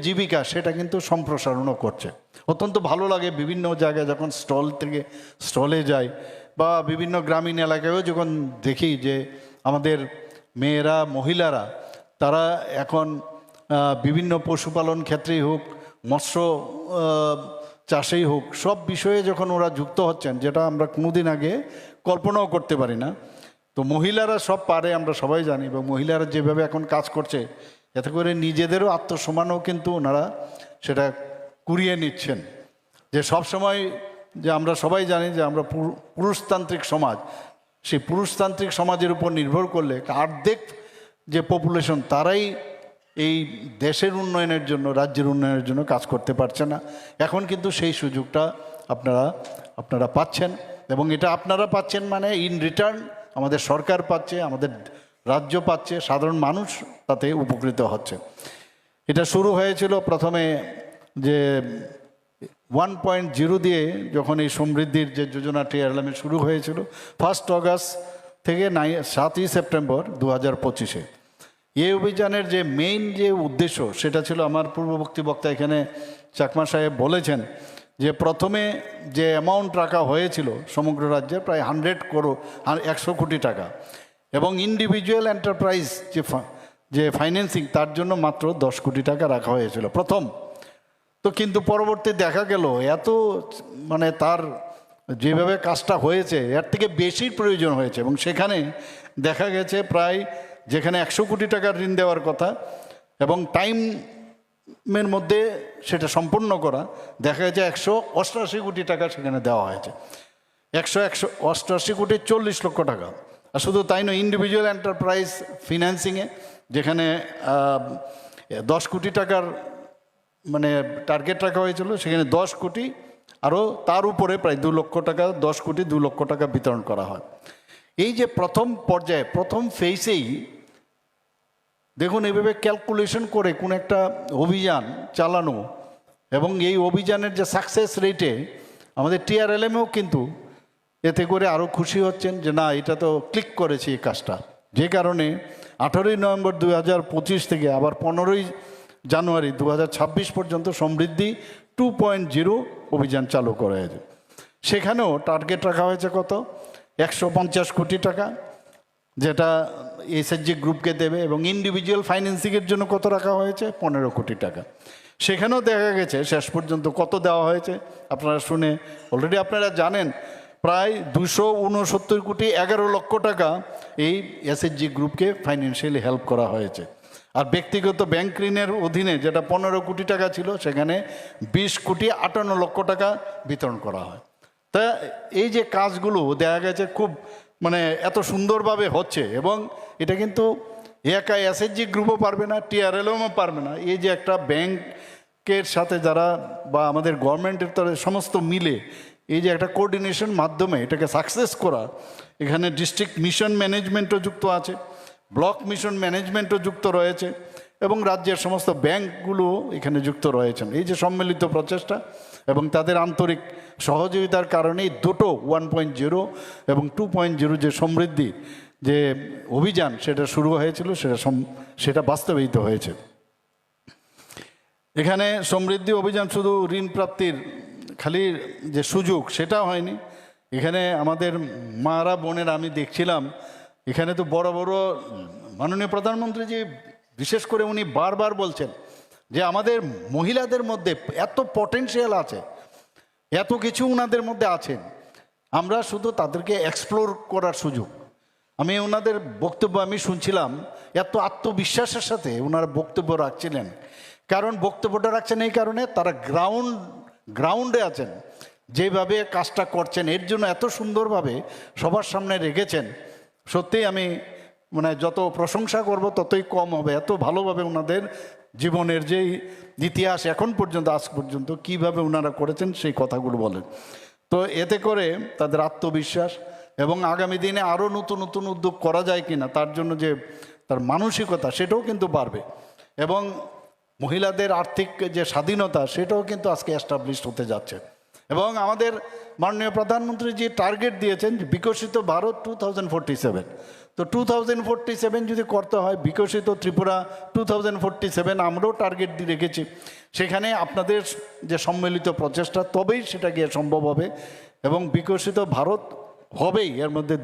জীবিকা সেটা কিন্তু সম্প্রসারণও করছে। অত্যন্ত ভালো লাগে বিভিন্ন জায়গায় যখন স্টল থেকে স্টলে যাই বা বিভিন্ন গ্রামীণ এলাকায়ও যখন দেখি যে আমাদের মেয়েরা মহিলারা তারা এখন বিভিন্ন পশুপালন ক্ষেত্রেই হোক, মৎস্য চাষেই হোক, সব বিষয়ে যখন ওরা যুক্ত হচ্ছেন, যেটা আমরা কোনোদিন আগে কল্পনাও করতে পারি না। তো মহিলারা সব পারে, আমরা সবাই জানি, এবং মহিলারা যেভাবে এখন কাজ করছে এতে করে নিজেদেরও আত্মসম্মানও কিন্তু ওনারা সেটা কুড়িয়ে নিচ্ছেন। যে সব সময় যে আমরা সবাই জানি যে আমরা পুরুষতান্ত্রিক সমাজ, সেই পুরুষতান্ত্রিক সমাজের উপর নির্ভর করলে অর্ধেক যে পপুলেশন তারাই এই দেশের উন্নয়নের জন্য, রাজ্যের উন্নয়নের জন্য কাজ করতে পারছে না। এখন কিন্তু সেই সুযোগটা আপনারা পাচ্ছেন, এবং এটা আপনারা পাচ্ছেন মানে ইন রিটার্ন আমাদের সরকার পাচ্ছে, আমাদের রাজ্য পাচ্ছে, সাধারণ মানুষ তাতে উপকৃত হচ্ছে। এটা শুরু হয়েছিল প্রথমে যে 1.0 দিয়ে, যখন এই সমৃদ্ধির যে যোজনাটি এলামে শুরু হয়েছিল 1 অগাস্ট থেকে 7ই সেপ্টেম্বর 2025-এ। এই অভিযানের যে মেইন যে উদ্দেশ্য সেটা ছিল, আমার পূর্ববর্তী বক্তা এখানে চাকমা সাহেব বলেছেন যে প্রথমে যে অ্যামাউন্ট রাখা হয়েছিল সমগ্র রাজ্যে প্রায় 100 কোটি টাকা, এবং ইন্ডিভিজুয়াল এন্টারপ্রাইজ যে ফাইন্যান্সিং তার জন্য মাত্র 10 কোটি টাকা রাখা হয়েছিল প্রথম। তো কিন্তু পরবর্তী দেখা গেল এত মানে তার যেভাবে কাজটা হয়েছে এর থেকে বেশি প্রয়োজন হয়েছে, এবং সেখানে দেখা গেছে প্রায় যেখানে 100 কোটি টাকার ঋণ দেওয়ার কথা এবং টাইমের মধ্যে সেটা সম্পন্ন করা, দেখা গেছে 188 কোটি টাকা সেখানে দেওয়া হয়েছে। 188 কোটি 40 লক্ষ টাকা। আর শুধু তাই নয়, ইন্ডিভিজুয়াল এন্টারপ্রাইজ ফিন্যান্সিংয়ে যেখানে 10 কোটি টাকার মানে টার্গেট রাখা হয়েছিল, সেখানে 10 কোটি আরও তার উপরে প্রায় 2 লক্ষ টাকা, 10 কোটি 2 লক্ষ টাকা বিতরণ করা হয়। এই যে প্রথম পর্যায়ে প্রথম ফেজেই দেখুন এইভাবে ক্যালকুলেশন করে কোন একটা অভিযান চালানো, এবং এই অভিযানের যে সাকসেস রেটে আমাদের TRLMও কিন্তু এতে করে আরও খুশি হচ্ছেন যে না, এটা তো ক্লিক করেছে এই কাজটা। যে কারণে 18ই নভেম্বর 2025 থেকে আবার 15ই জানুয়ারি 2026 পর্যন্ত সমৃদ্ধি 2.0 অভিযান চালু করা হয়েছে। সেখানেও টার্গেট রাখা হয়েছে কত? 150 কোটি টাকা, যেটা SHG গ্রুপকে দেবে, এবং ইন্ডিভিজুয়াল ফাইন্যান্সিংয়ের জন্য কত রাখা হয়েছে? 15 কোটি টাকা। সেখানেও দেখা গেছে শেষ পর্যন্ত কত দেওয়া হয়েছে আপনারা শুনে অলরেডি আপনারা জানেন, প্রায় 269 কোটি 11 লক্ষ টাকা এই SHG গ্রুপকে ফাইন্যান্সিয়ালি হেল্প করা হয়েছে। আর ব্যক্তিগত ব্যাংক ঋণের অধীনে যেটা 15 কোটি টাকা ছিল, সেখানে 20 কোটি 58 লক্ষ টাকা বিতরণ করা হয়। তা এই যে কাজগুলো দেখা গেছে খুব মানে এত সুন্দরভাবে হচ্ছে, এবং এটা কিন্তু একা SHG গ্রুপও পারবে না, TRLMও পারবে না। এই যে একটা ব্যাংকের সাথে যারা বা আমাদের গভর্নমেন্টের তরফে সমস্ত মিলে এই যে একটা কোঅর্ডিনেশন মাধ্যমে এটাকে সাকসেস করা, এখানে ডিস্ট্রিক্ট মিশন ম্যানেজমেন্টও যুক্ত আছে, ব্লক মিশন ম্যানেজমেন্টও যুক্ত রয়েছে, এবং রাজ্যের সমস্ত ব্যাংকগুলো এখানে যুক্ত রয়েছেন। এই যে সম্মিলিত প্রচেষ্টা এবং তাদের আন্তরিক সহযোগিতার কারণেই দুটো 1.0 এবং 2.0 যে সমৃদ্ধি যে অভিযান সেটা শুরু হয়েছিল সেটা বাস্তবায়িত হয়েছে। এখানে সমৃদ্ধি অভিযান শুধু ঋণ প্রাপ্তির খালি যে সুযোগ সেটা হয়নি, এখানে আমাদের মারা বোনেরা আমি দেখছিলাম, এখানে তো বড় বড় মাননীয় প্রধানমন্ত্রী যে বিশেষ করে উনি বারবার বলছেন যে আমাদের মহিলাদের মধ্যে এত পটেনশিয়াল আছে, এত কিছু ওনাদের মধ্যে আছেন, আমরা শুধু তাদেরকে এক্সপ্লোর করার সুযোগ। আমি ওনাদের বক্তব্য আমি শুনছিলাম, এত আত্মবিশ্বাসের সাথে ওনারা বক্তব্য রাখছিলেন। কারণ বক্তব্যটা রাখছেন এই কারণে তারা গ্রাউন্ডে আছেন, যেভাবে কাজটা করছেন এর জন্য এত সুন্দরভাবে সবার সামনে রেখেছেন। সত্যিই আমি মানে যত প্রশংসা করব ততই কম হবে, এত ভালোভাবে ওনাদের জীবনের যেই ইতিহাস এখন পর্যন্ত আজ পর্যন্ত কিভাবে ওনারা করেছেন সেই কথাগুলো বলেন। তো এতে করে তাদের আত্মবিশ্বাস এবং আগামী দিনে আরও নতুন নতুন উদ্যোগ করা যায় কিনা তার জন্য যে তার মানসিকতা সেটাও কিন্তু বাড়বে, এবং মহিলাদের আর্থিক যে স্বাধীনতা সেটাও কিন্তু আজকে এস্টাবলিশড হতে যাচ্ছে। এবং আমাদের মাননীয় প্রধানমন্ত্রী যে টার্গেট দিয়েছেন যে বিকশিত ভারত 2047, তো 2047 যদি করতে হয় বিকশিত ত্রিপুরা 2047 আমরাও টার্গেট দিয়ে রেখেছি। সেখানে আপনাদের যে সম্মিলিত প্রচেষ্টা তবেই সেটা গিয়ে সম্ভব হবে এবং বিকশিত ভারত হবেই। এর মধ্যে